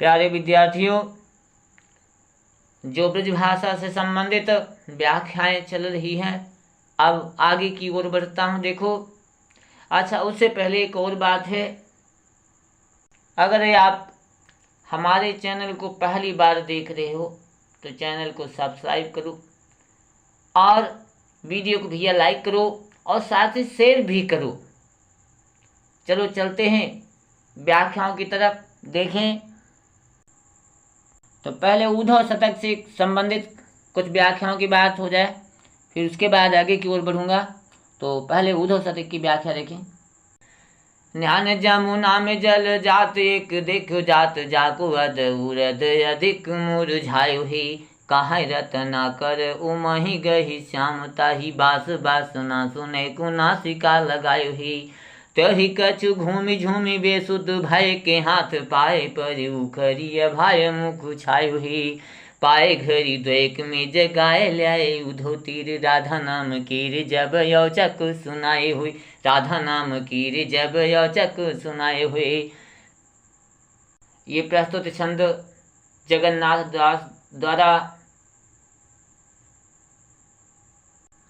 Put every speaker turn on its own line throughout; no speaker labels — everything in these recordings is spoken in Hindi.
प्यारे विद्यार्थियों, जो ब्रज भाषा से संबंधित व्याख्याएं चल रही हैं, अब आगे की ओर बढ़ता हूं। देखो, अच्छा, उससे पहले एक और बात है। अगर आप हमारे चैनल को पहली बार देख रहे हो तो चैनल को सब्सक्राइब करो और वीडियो को भैया लाइक करो और साथ ही शेयर भी करो। चलो चलते हैं व्याख्याओं की तरफ। देखें तो पहले उद्धव शतक से संबंधित कुछ व्याख्याओं की बात हो जाए, फिर उसके बाद आगे की ओर बढ़ूंगा। तो पहले उद्धव शतक की व्याख्या देखें। न्यान जमुना में जल जात एक देखो जात जाको अद उरद अधिक मुरझायो ही कहाँ रतना कर उमहि गही श्याम ताही बास बास ना सुने को नासिका लगायो ही तही कछु घूमि झूमि बेसुध भय के हाथ पाए पर उखरिय भाई मुख छायो ही पाए घरी द्वैक में जगाए ल्याए उधो तीर राधा नाम कीर जब यौचक सुनाए हुई राधा नाम कीर जब यौचक सुनाए हुए। ये प्रस्तुत छंद जगन्नाथ दास द्वारा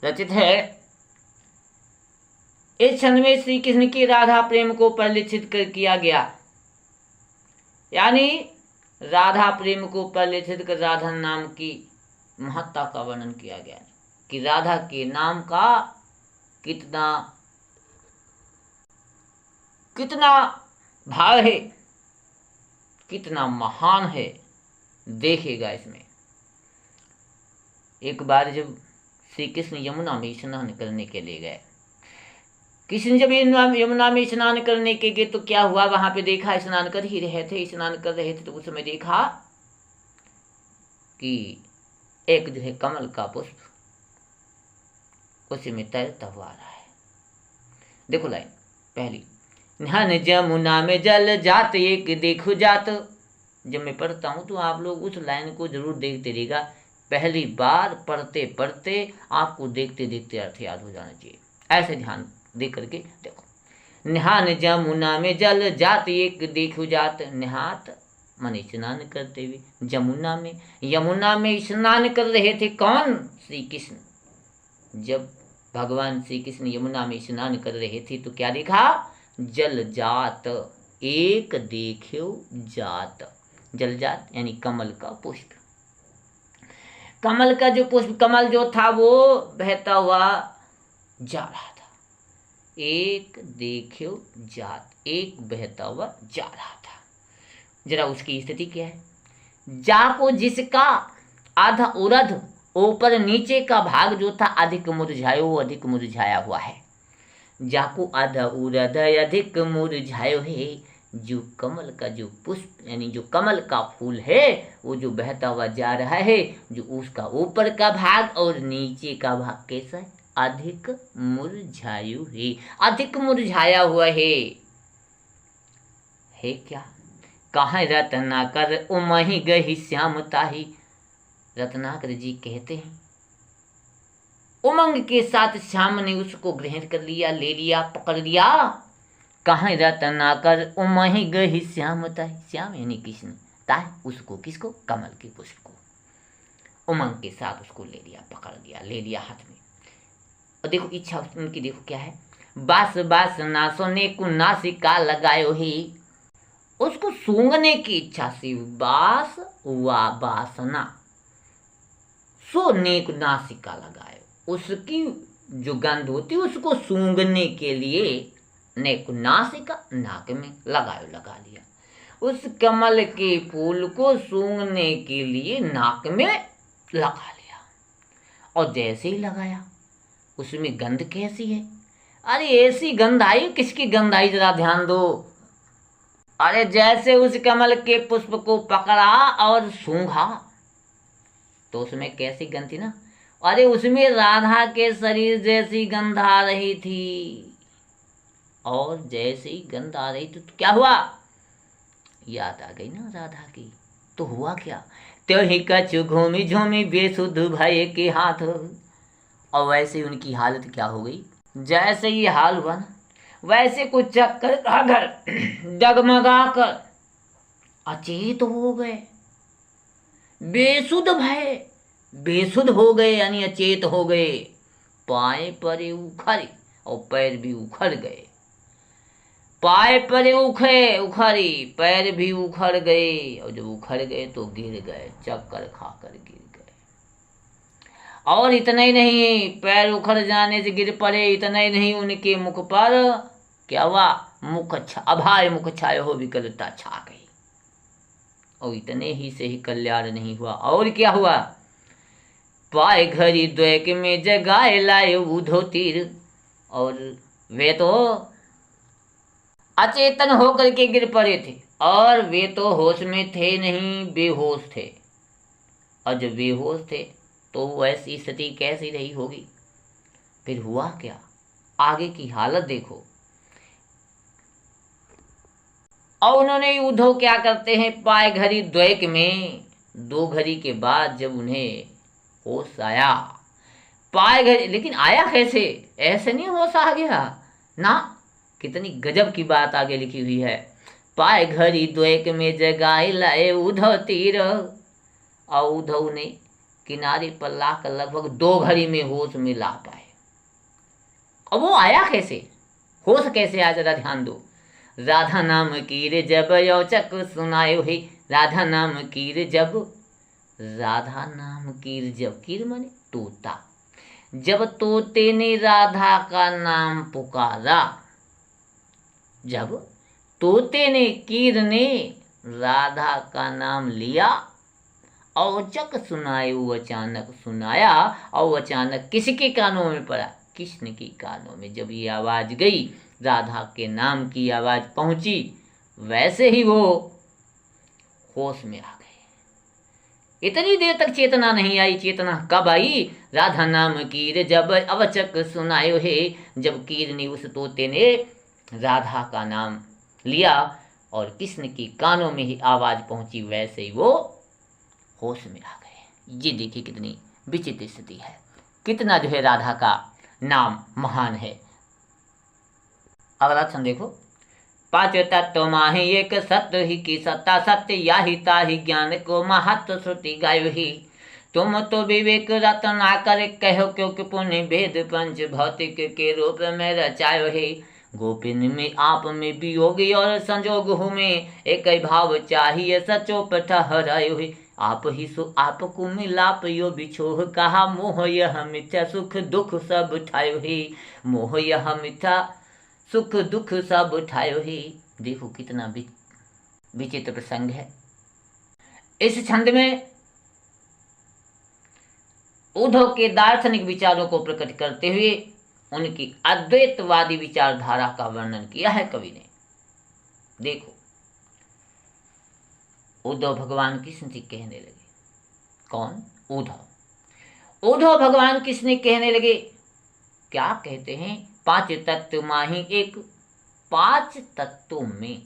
रचित है। इस छंद में श्री कृष्ण की राधा प्रेम को परिलक्षित कर किया गया, यानी राधा प्रेम को परिलक्षित कर राधा नाम की महत्ता का वर्णन किया गया कि राधा के नाम का कितना कितना भाव है, कितना महान है। देखेगा इसमें। एक बार जब श्री कृष्ण यमुना में स्नान करने के लिए गए, कृष्ण जब यमुना में स्नान करने के गए तो क्या हुआ, वहां पे देखा स्नान कर ही रहे थे, स्नान कर रहे थे तो उस समय देखा कि एक जो है कमल का पुष्प उसी में तैरता हुआ आ रहा है। देखो लाइन पहली, न्यान जमुना में जल जात एक देखो जात। जब मैं पढ़ता हूं तो आप लोग उस लाइन को जरूर देखते रहिएगा। पहली बार पढ़ते पढ़ते आपको देखते देखते अर्थ याद हो जाना चाहिए। ऐसे ध्यान दे करके देखो। निहान जमुना में जल जात एक देखो जात। निहात माने स्नान करते हुए, जमुना में, यमुना में स्नान कर रहे थे। कौन? श्री कृष्ण। जब भगवान श्री कृष्ण यमुना में स्नान कर रहे थे तो क्या देखा? जल जात एक देखो जात। जल जात यानी कमल का पुष्प। कमल का जो पुष्प, कमल जो था वो बहता हुआ जा रहा था। एक देखो जात, एक बहता हुआ जा रहा था। जरा उसकी स्थिति क्या है? जाको जिसका आधा उरध, ऊपर नीचे का भाग जो था अधिक मुरझायो, वो अधिक मुरझाया हुआ है। जाको आधा उरध अधिक मुरझायो है। जो कमल का जो पुष्प यानी जो कमल का फूल है वो जो बहता हुआ जा रहा है, जो उसका ऊपर का भाग और नीचे का भाग कैसा है? अधिक मुरझायु है, अधिक मुरझाया हुआ है क्या? कहाँ रत्नाकर उमहि गही श्याम ताही। रत्नाकर जी कहते हैं उमंग के साथ श्याम ने उसको ग्रहण कर लिया, ले लिया, पकड़ लिया। कहाँ रत्नाकर उमहि गही श्याम ताही। श्याम यानी कृष्ण, ताही उसको, किसको? कमल के पुष्प को। उमंग के साथ उसको ले लिया, पकड़ लिया, ले लिया हाथ में। और देखो इच्छा उनकी, देखो क्या है? बास बास ना सोने को नासिका लगायो ही। उसको सूंघने की इच्छा से, बास वा बासना, सोने को नासिका लगायो, उसकी जो गंध होती है उसको सूंघने के लिए नेक नासिका, नाक में लगायो, लगा लिया। उस कमल के फूल को सूंघने के लिए नाक में लगा लिया। और जैसे ही लगाया उसमें गंध कैसी है? अरे ऐसी गंध आई। किसकी गंध आई? जरा ध्यान दो। अरे जैसे उस कमल के पुष्प को पकड़ा और सूंघा तो उसमें कैसी गंध थी ना? अरे उसमें राधा के शरीर जैसी गंध आ रही थी। और जैसे ही गंध आ रही तो क्या हुआ? याद आ गई ना राधा की। तो हुआ क्या? त्यों कछु घूमी झूमी बेसुध भय के हाथ। और वैसे ही उनकी हालत क्या हो गई? जैसे ही हाल हुआ ना, वैसे कुछ चक्कर खाकर डगमगा कर अचेत हो गए, बेसुध भय, बेसुध हो गए यानी अचेत हो गए। पाए परे उखड़े, और पैर भी उखड़ गए। पाए परे उखड़े, उखड़ी, पैर भी उखड़ गए, और जब उखड़ गए तो गिर गए, चक्कर खाकर गिर गए। और इतना ही नहीं, पैर उखड़ जाने से गिर पड़े, इतना ही नहीं, उनके मुख पर क्या हुआ, अभाय मुख छाया हो विकलता छा गई। और इतने ही से ही कल्याण नहीं हुआ, और क्या हुआ, पाए घड़ी द्वैक में जगाए लाए उधो तीर। और वे तो अचेतन होकर के गिर पड़े थे, और वे तो होश में थे नहीं, बेहोश थे। और जब बेहोश थे तो ऐसी स्थिति कैसी रही होगी। फिर हुआ क्या, आगे की हालत देखो। और उन्होंने उद्धव क्या करते हैं, पाए घड़ी द्वैक में, 2 घड़ी के बाद जब उन्हें होश आया, पाए घड़ी, लेकिन आया कैसे, ऐसे नहीं होश आ गया ना। कितनी गजब की बात आगे लिखी हुई है। पाए घड़ी द्वैक में जगाए लाए उद्धव तीर। और उद्धव ने किनारे पर लाकर लगभग 2 घड़ी में होश में ला पाए। अब वो आया कैसे, होश कैसे आया, जरा ध्यान दो। राधा नाम कीर जब यौचक सुनायो हे, राधा नाम कीर जब, राधा नाम कीर जब, कीर माने तोता, जब तोते ने राधा का नाम पुकारा, जब तोते ने, कीर ने राधा का नाम लिया, औचक सुनाए, वो अचानक सुनाया, और अचानक किसके कानों में पड़ा, कृष्ण के कानों में। जब ये आवाज गई, राधा के नाम की आवाज पहुंची, वैसे ही वो होश में आ गए। इतनी देर तक चेतना नहीं आई। चेतना कब आई, राधा नाम कीर जब अवचक सुनायो हे, जब कीर ने, उस तोते ने राधा का नाम लिया और कृष्ण के कानों में ही आवाज पहुंची, वैसे ही वो होश में आ गए। ये देखिए कितनी विचित्र स्थिति है, कितना जो है राधा का नाम महान है। अगला क्षण देखो, 5 तत्व माहि एक सत्य ही की सत्ता, सत्य या ही ताहि ज्ञान को महत्व श्रुति गायो ही। तुम तो विवेक रत्ना कर कहो, क्योंकि पुण्य भेद पंच भौतिक के रूप में रचायो है। गोपिन में आप में वियोगी और संजोग हूँ में, एक भाव चाहिए सचोप ठहरायो है। आप ही सो आपको मिलाप यो बिछोह, कहा मोह यह मिथ्या सुख दुख सब उठायो है। मोह यह मिथ्या सुख दुख सब उठायो ही। देखो कितना विचित्र प्रसंग है। इस छंद में उद्धव के दार्शनिक विचारों को प्रकट करते हुए उनकी अद्वैतवादी विचारधारा का वर्णन किया है कवि ने। देखो, उद्धव भगवान कृष्ण जी कहने लगे। कौन? उद्धव। उद्धव भगवान कृष्ण कहने लगे, क्या कहते हैं, 5 तत्व माही एक, 5 तत्वों में,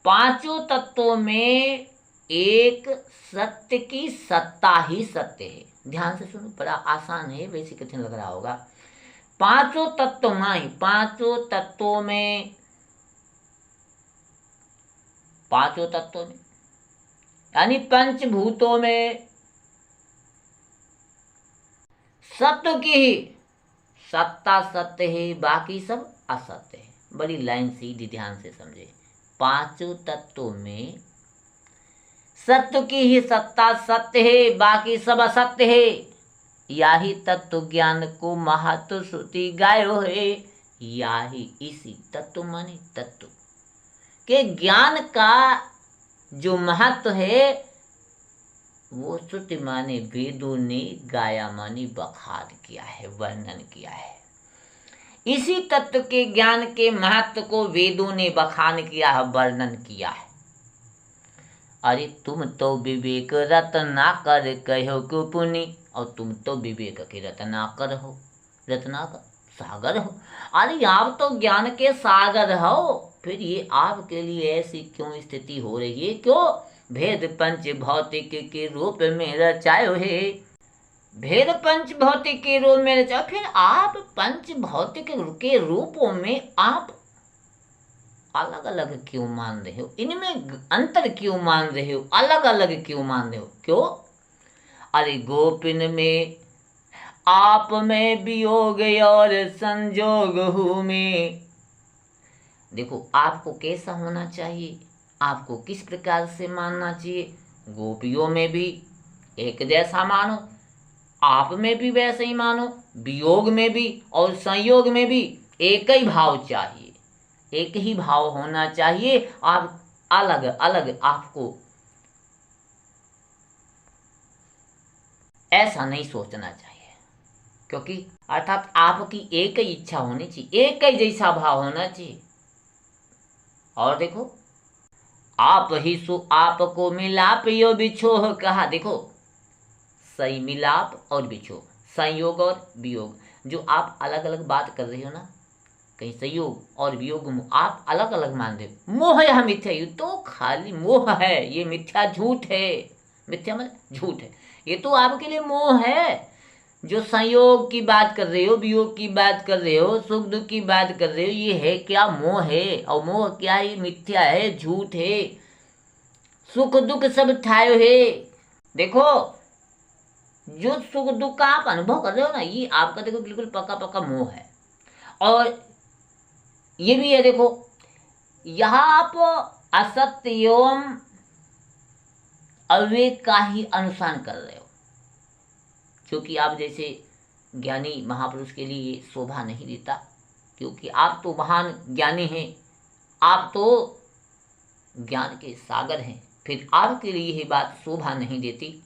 5 तत्वों में एक सत्य की सत्ता ही सत्य है। ध्यान से सुनो, बड़ा आसान है, वैसे कठिन लग रहा होगा। 5 तत्व माही, 5 तत्वों में, 5 तत्वों में यानी पंचभूतों में सत्य की ही सत्ता सत्य है, बाकी सब असत्य है। बड़ी लाइन सीधी, ध्यान से समझे। 5 तत्वों में सत्य की ही सत्ता सत्य है, बाकी सब असत्य है। याही तत्व ज्ञान को महत्व श्रुति गायो है। याही, इसी, तत्व माने तत्व के ज्ञान का जो महत्व है वो श्रुति माने वेदों ने गाया माने बखान किया है, वर्णन किया है। इसी तत्व के ज्ञान के महत्व को वेदों ने बखान किया है, वर्णन किया है। अरे तुम तो विवेक रत्नाकर कहो क्यों पुनि, और तुम तो विवेक के रत्नाकर हो, रत्नाकर सागर हो। अरे आप तो ज्ञान के सागर हो, फिर ये आपके लिए ऐसी क्यों स्थिति हो रही है? क्यों? भेद पंच भौतिक के रूप में रचायो है। भेद पंच भौतिक के रूप में रचायो, फिर आप पंच भौतिक के रूपों में आप अलग अलग क्यों मान रहे हो, इनमें अंतर क्यों मान रहे हो, अलग अलग क्यों मान रहे हो, क्यों? अरे गोपिन में आप में वियोग और संजोग हूँ मैं। देखो आपको कैसा होना चाहिए, आपको किस प्रकार से मानना चाहिए। गोपियों में भी एक जैसा मानो, आप में भी वैसे ही मानो, वियोग में भी और संयोग में भी एक ही भाव चाहिए, एक ही भाव होना चाहिए। आप अलग अलग आपको ऐसा नहीं सोचना चाहिए, क्योंकि अर्थात आपकी एक ही इच्छा होनी चाहिए, एक ही जैसा भाव होना चाहिए। और देखो आप ही सु आपको मिलाप यो बिछोह कहा। देखो सही मिलाप और बिछोह, संयोग और वियोग, जो आप अलग अलग बात कर रहे हो ना, कहीं संयोग और वियोग में आप अलग अलग मान रहे हो। मोह या मिथ्या, ये तो खाली मोह है, ये मिथ्या झूठ है। मिथ्या मतलब झूठ है, ये तो आपके लिए मोह है। जो संयोग की बात कर रहे हो, वियोग की बात कर रहे हो, सुख दुख की बात कर रहे हो, ये है क्या? मोह है। और मोह क्या है? मिथ्या है, झूठ है। सुख दुख सब ठायो है। देखो जो सुख दुख का आप अनुभव कर रहे हो ना, ये आपका देखो बिल्कुल पक्का पक्का मोह है। और ये भी है, देखो यहाँ आप असत्य एवं अविवेक का ही अनुसरण कर रहे हो, क्योंकि आप जैसे ज्ञानी महापुरुष के लिए ये शोभा नहीं देता, क्योंकि आप तो महान ज्ञानी हैं, आप तो ज्ञान के सागर हैं, फिर आपके लिए यही बात शोभा नहीं देती।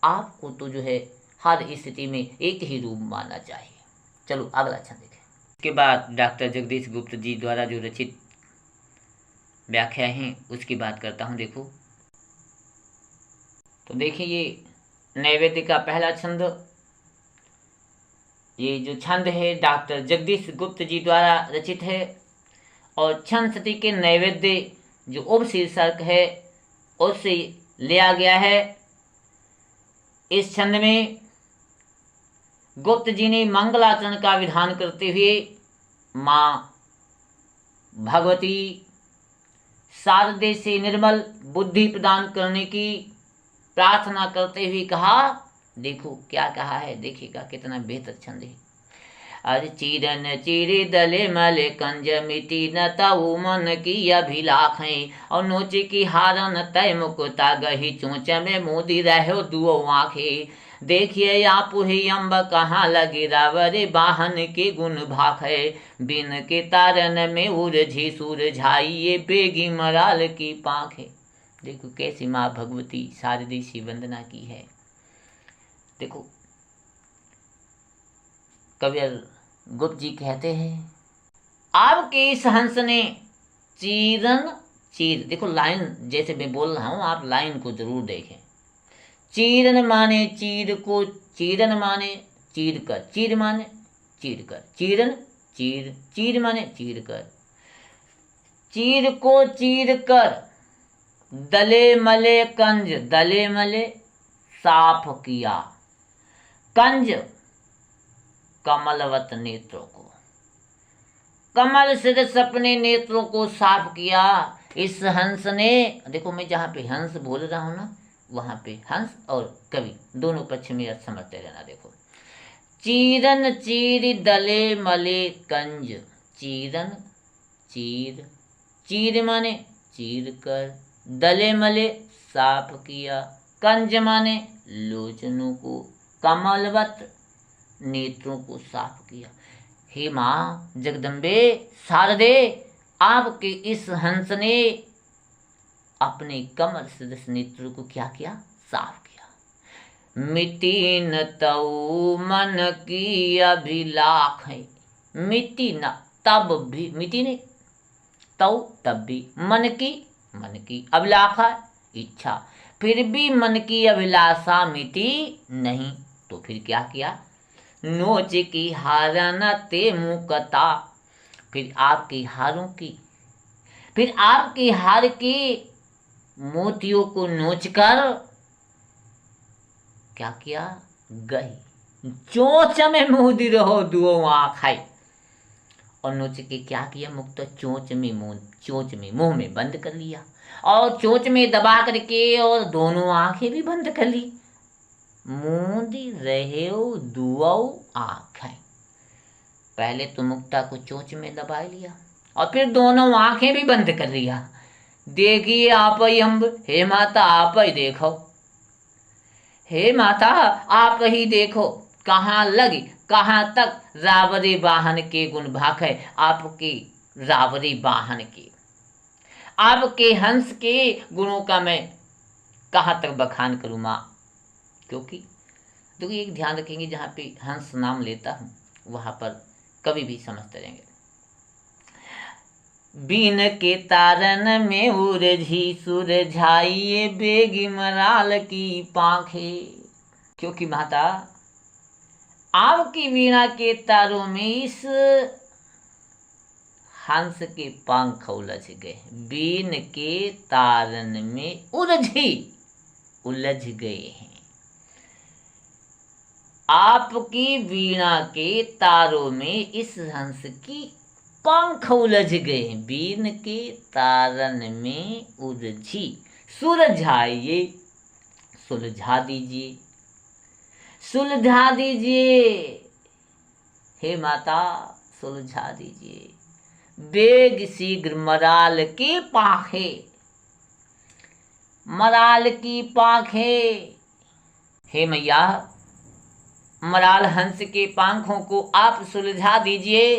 आपको तो जो है हर स्थिति में एक ही रूप मानना चाहिए। चलो अगला छंद देखें। उसके बाद डॉक्टर जगदीश गुप्त जी द्वारा जो रचित व्याख्या हैं उसकी बात करता हूँ। देखो तो देखिए, ये नैवेद्य का पहला छंद, ये जो छंद है डॉक्टर जगदीश गुप्त जी द्वारा रचित है, और छंद सती के नैवेद्य जो उपशीर्षक है उससे लिया गया है। इस छंद में गुप्त जी ने मंगलाचरण का विधान करते हुए माँ भगवती शारदे से निर्मल बुद्धि प्रदान करने की प्रार्थना करते हुए कहा। देखो क्या कहा है, देखिएगा कितना बेहतर छंद है। अरे चीरन चीरे दले मले कंज मिति न ताऊ मन की अभिलाखें, और नोचे की हारन तय मुकुता गही चोंच में मोदी रहो दुओ आंखें। देखिए आप ही अम्ब कहाँ लगे रावरे बाहन के गुण भाखे, बिन के तारन में उर्झी सुरझाइए बेगी मराल की पाखे। देखो कैसी माँ भगवती शारदी सी वंदना की है। देखो कवियर गुप्त जी कहते हैं, आपके इस हंस ने चीरन चीर, देखो लाइन जैसे मैं बोल रहा हूं, आप लाइन को जरूर देखें। चीरन माने चीर को, चीरन माने चीर कर, चीर माने चीर कर, चीरन चीर, चीर माने चीर कर, चीर को चीर कर दले मले कंज, दले मले साफ किया, कंज कमलवत नेत्रों को, कमल सदृश अपने नेत्रों को साफ किया। इस हंस ने, देखो मैं जहाँ पे हंस बोल रहा हूँ ना, वहाँ पे हंस और कवि दोनों पक्ष में अर्थ समझते रहना। देखो चीरन चीर दले मले कंज, चीरन चीर, चीर माने चीर कर, दले मले साफ किया, कंज माने लोचनों को, कमलवत नेत्रों को साफ किया। हे माँ जगदम्बे शारदे, आपके इस हंस ने अपने कमल सदृश नेत्रों को क्या किया? साफ किया। मिट्टी न तऊ मन की अभिलाख है, मिट्टी न तब भी, मिट्टी ने तऊ तब भी, मन की अभिलाखा इच्छा, फिर भी मन की अभिलाषा मिटी नहीं, तो फिर क्या किया? नोच की हारन ते मुकता, फिर आपके हारों की, फिर आपके हार के मोतियों को नोचकर क्या किया? गई चोंच में मुदी रहो दुओ आँख है, और नोच के क्या किया, मुक्त चोंच में मुंह में बंद कर लिया और चोंच में दबा करके और दोनों आंखें भी बंद कर ली। मूंदी रहे दुआ आंखें। पहले तो मुक्ता को चोंच में दबा लिया और फिर दोनों आंखें भी बंद कर लिया। देखिए आप ही अम्ब, हे माता आप ही देखो, हे माता आप ही देखो, कहाँ लगी कहाँ तक रावरी वाहन के गुण भाखे। आपके रावरी वाहन के, आपके हंस के गुणों का मैं कहाँ तक बखान करूँ माँ। क्योंकि देखिए एक ध्यान रखेंगे, जहाँ पे हंस नाम लेता हूँ वहाँ पर कभी भी समझते रहेंगे। बीन के तारन में उरझी सुरझाइए बेगी मराल की पाखे। क्योंकि माता आपकी वीणा के तारों में इस हंस के पंख उलझ गए। बीन के तारन में उलझ गए हैं। आपकी वीणा के तारों में इस हंस की पंख उलझ गए। बीन के तारन में उलझी सुलझाइए, सुलझा दीजिए, सुलझा दीजिए, हे माता सुलझा दीजिए। बेग शीघ्र मराल की पाखे, मराल की पाखे। हे मैया मराल हंस के पंखों को आप सुलझा दीजिए।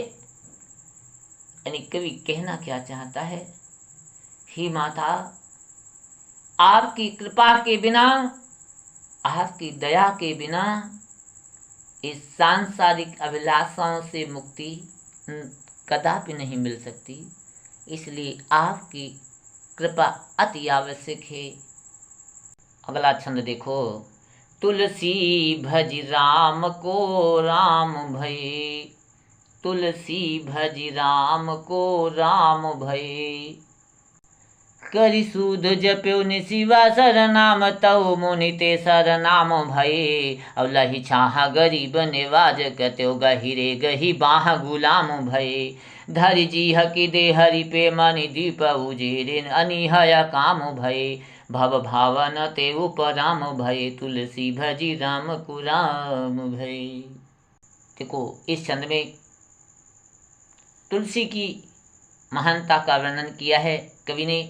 यानी कवि कहना क्या चाहता है, हे माता आपकी कृपा के बिना, आपकी दया के बिना इस सांसारिक अभिलाषाओं से मुक्ति कदापि नहीं मिल सकती। इसलिए आपकी कृपा अति आवश्यक है। अगला छंद देखो। तुलसी भज राम को राम भये, तुलसी भज राम को राम भये। करि सूद जप्यो निशिवा सरनाम, तौ मुनि ते सरनाम भये। अब लही छाहा गरीब निवाज, कत्यो गहिरे गही बाह गुलाम भये। धरि जीह की दे हरि पे मनि दीप उजेरे, अनिहय काम भये। भव भावन ते उपराम भये, तुलसी भजी राम को राम भये। देखो इस छंद में तुलसी की महानता का वर्णन किया है कवि ने।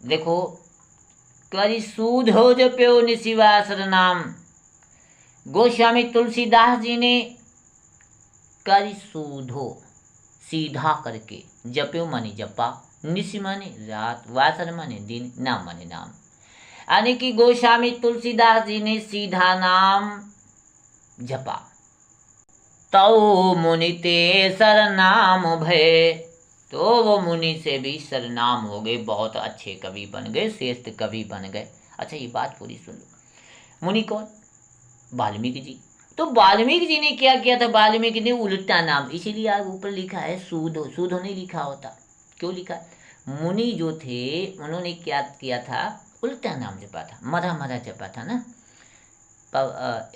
देखो करि सूद हो जप्यो निशिवा सरनाम, गोस्वामी तुलसीदास जी ने करि सूधो सीधा करके, जप्यो माने जपा, निशि माने रात, वासर माने दिन, नाम माने नाम। यानी कि गोस्वामी तुलसीदास जी ने सीधा नाम जपा। तौ मुनि ते सरनाम भय, तो वो मुनि से भी सरनाम हो गए, बहुत अच्छे कवि बन गए, श्रेष्ठ कवि बन गए। अच्छा ये बात पूरी सुन लो। मुनि कौन? वाल्मीकि जी। तो वाल्मीकि जी ने क्या किया था? वाल्मीकि ने उल्टा नाम, इसीलिए आज ऊपर लिखा है सूधो, सूधो नहीं लिखा होता। क्यों लिखा? मुनि जो थे उन्होंने क्या किया था? उल्टा नाम जपा था, मरा मरा जपा था ना।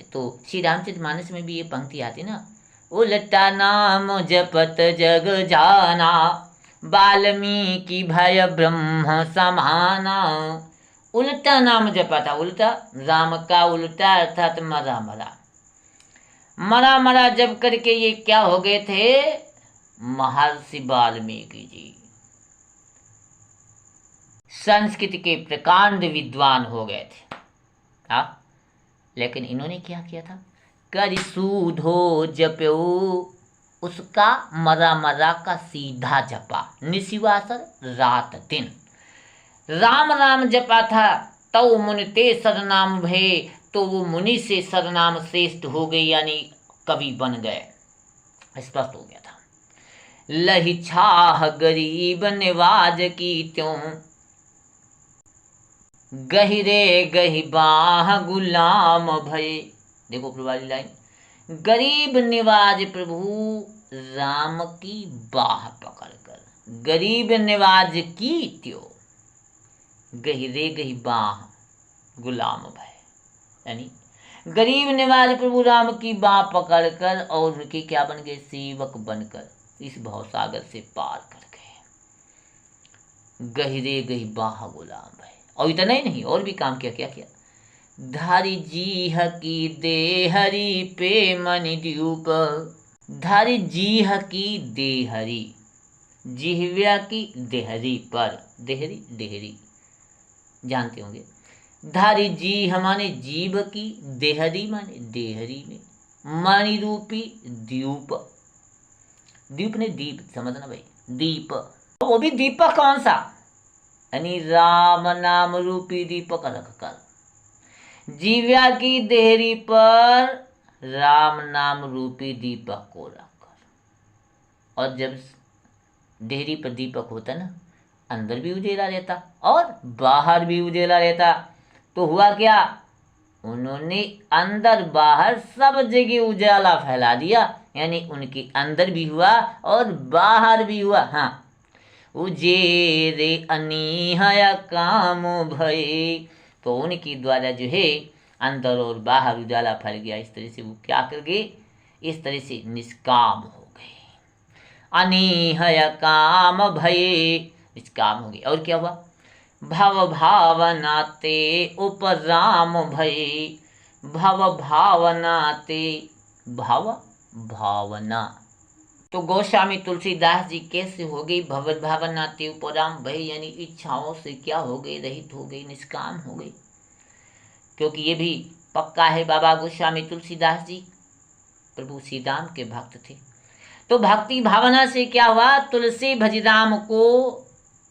तो श्री रामचरितमानस में भी ये पंक्ति आती ना, उल्टा नाम जपत जग जाना, वाल्मीकि भय ब्रह्म समाना। उल्टा नाम जपा था, उल्टा राम का उल्टा अर्थात मरा मरा, मरा मरा जप करके ये क्या हो गए थे? महर्षि वाल्मीकि जी संस्कृत के प्रकांड विद्वान हो गए थे। हाँ, लेकिन इन्होंने क्या किया था? करि सूधो जप्यो, उसका मरा मरा का सीधा जपा, निशिवासर रात दिन राम राम जपा था। तौ मुनि ते सरनाम भये, तो वो मुनि से सरनाम श्रेष्ठ हो गए, यानी कवि बन गए, स्पष्ट हो गया था। लही छाह गरीब निवाज की त्यों, गहिरे गही बाह गुलाम भये। देखो पूर्वाली लाइन, गरीब निवाज प्रभु राम की बाह पकड़कर, गरीब निवाज की त्यो, गहिरे गही बाह गुलाम भय, यानी गरीब निवाज प्रभु राम की बाह पकड़कर और उनके क्या बन गए? सेवक बनकर, इस भवसागर से पार कर गए। गहरे गही बाह गुलाम है। और इतना ही नहीं, और भी काम किया। क्या किया? धारी जीह की देहरी पे मनि द्यूप। धारी जीह की देहरी, जिह्वा की देहरी पर, देहरी देहरी जानते होंगे। धारी जीह माने जीभ की, देहरी माने देहरी में, मणि रूपी द्यूप। द्वीप ने दीप, समझना भाई, दीप। वो भी दीपक कौन सा? यानी राम नाम रूपी दीपक रखकर, जीव्या की देहरी पर राम नाम रूपी दीपक को रखकर। और जब देहरी पर दीपक होता ना, अंदर भी उजेला रहता और बाहर भी उजेला रहता। तो हुआ क्या? उन्होंने अंदर बाहर सब जगह उजाला फैला दिया, यानी उनके अंदर भी हुआ और बाहर भी हुआ। हाँ, उजेरे अनीहया काम भये। तो उनके द्वारा जो है अंदर और बाहर उजाला फैल गया। इस तरह से वो क्या कर गए? इस तरह से निष्काम हो गए। अनीहया काम भये, निष्काम हो गए। और क्या हुआ? भव भावनाते उपराम भये। भव भावनाते, भव भावना। तो गोस्वामी तुलसीदास जी कैसे हो गई? भव भावनाते उपराम भये, यानी इच्छाओं से क्या हो गई? रहित हो गई, निष्काम हो गई। क्योंकि ये भी पक्का है, बाबा गोस्वामी तुलसीदास जी प्रभु श्री राम के भक्त थे। तो भक्ति भावना से क्या हुआ? तुलसी भज राम को,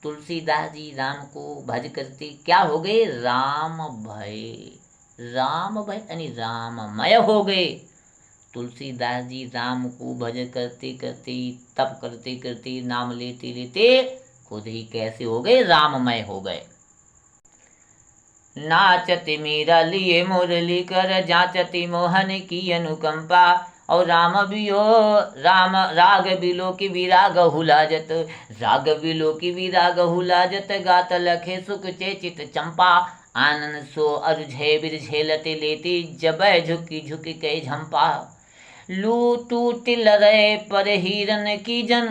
तुलसीदास जी राम को भज करते क्या हो गए? राम भय। राम भय यानी राममय हो गए। तुलसीदास जी राम को भज करते करते, तप करते करते, नाम लेते लेते खुद ही कैसे हो गए? राममय हो गए। नाचति मीरा लिए मुरली कर, जाचति मोहन की अनुकंपा। और राम राग बिलो की विराग हुलाजत, राग बिलो की विराग हुलाजत, गात लखे सुख चेचित चंपा। आनंद सो अरुझे बिरझेलते लेती, जबै झुकी झुकी के झंपा। लू टूट लरे पर हिरन की जन,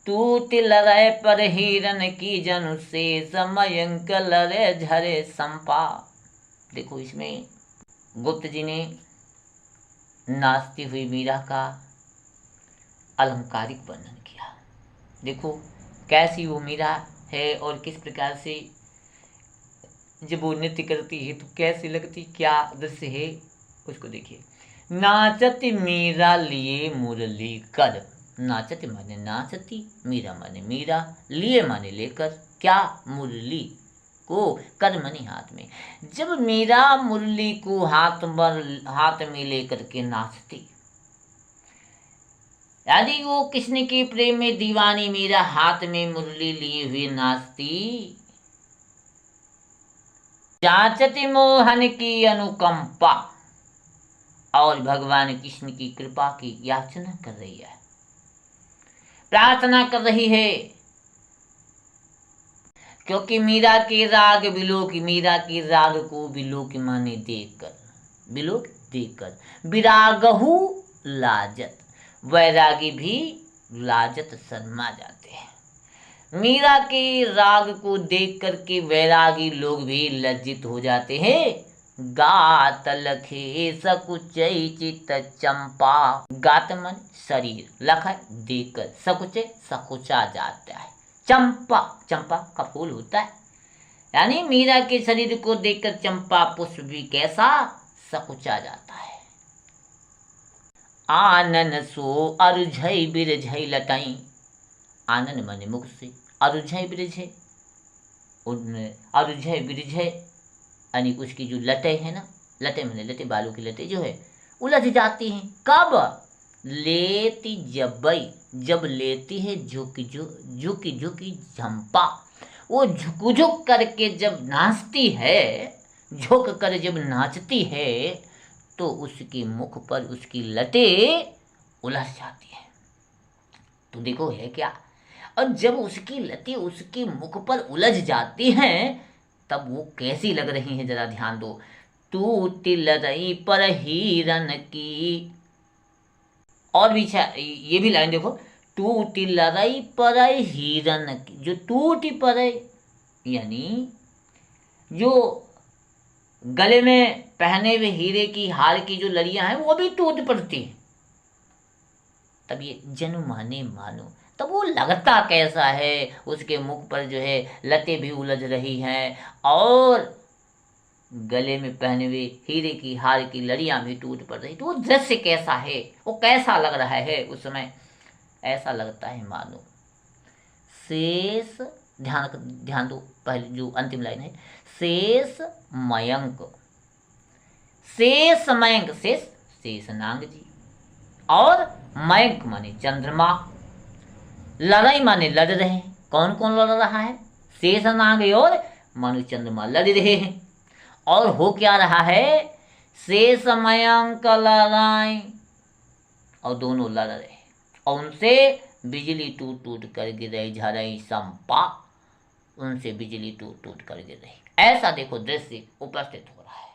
टूट लरे पर हिरन की जन, से समयंक लरे झरे संपा। देखो इसमें गुप्त जी ने नाचती हुई मीरा का अलंकारिक वर्णन किया। देखो कैसी वो मीरा है और किस प्रकार से जब वो नृत्य करती है तो कैसी लगती, क्या दृश्य है उसको देखिए। नाचती मीरा लिए मुरली कर। नाचती माने नाचती, मीरा माने मीरा, लिए माने लेकर, क्या? मुरली को, कर माने हाथ में। जब मीरा मुरली को हाथ में लेकर के नाचती, यदि वो कृष्ण के प्रेम में दीवानी मीरा हाथ में मुरली लिए हुए नाचती। जांचती मोहन की अनुकंपा, और भगवान कृष्ण की कृपा की याचना कर रही है, प्रार्थना कर रही है। क्योंकि मीरा के राग बिलोक, मीरा के राग को बिलोक माने देखकर, बिलोक देखकर, विरागहु लाजत, वैरागी भी लाजत शर्मा जाते हैं। मीरा के राग को देख करके वैरागी लोग भी लज्जित हो जाते हैं। गात लखे सकुचई चित चंपा। गात मन शरीर, लख देखकर, सकुचे सकुचा जाता है। चंपा, चंपा का फूल होता है, यानी मीरा के शरीर को देखकर चंपा पुष्प भी कैसा? सकुचा जाता है। आनन सो अरुझई बिरझई लटाई। आनन माने मुख से, अरुझई बिरझई, अरुझई बिरझई यानी उसकी जो लटे है ना, लटे माने लटे, बालू की लटे जो है उलझ जाती हैं। कब? लेती जबई, जब लेती है झुकी झुकी झंपा। वो झुक झुक करके जब नाचती है, झुक कर जब नाचती है, तो उसके मुख पर उसकी लटे उलझ जाती है। तो देखो है क्या? और जब उसकी लटे उसके मुख पर उलझ जाती हैं, तब वो कैसी लग रही हैं, जरा ध्यान दो। टूट लरई पर हिरन की, और भी ये भी लाइन देखो। टूटी लड़ाई परई हिरन की, जो टूटी पड़े यानी जो गले में पहने हुए हीरे की हार की जो लड़ियां हैं वो भी टूट पड़ती हैं। तब ये जनु माने मानो, तब वो लगता कैसा है, उसके मुख पर जो है लतें भी उलझ रही हैं और गले में पहने हुए हीरे की हार की लड़ियां भी टूट पड़ रही। तो वो दृश्य कैसा है, वो कैसा लग रहा है उस समय, ऐसा लगता है मानो शेष, ध्यान ध्यान दो, पहले जो अंतिम लाइन है, शेष मयंक, शेष मयंक, शेष शेषनाग जी, और मयंक माने चंद्रमा, लड़ाई माने लड़ रहे हैं। कौन कौन लड़ रहा है? शेषनाग और मनु चंद्रमा लड़ रहे हैं। और हो क्या रहा है? शेष मयंक लड़ाई, और दोनों लड़ रहे हैं और उनसे बिजली टूट टूट कर गिर रही, झरई संपा, उनसे बिजली टूट टूट कर गिर रही। ऐसा देखो दृश्य उपस्थित हो रहा है।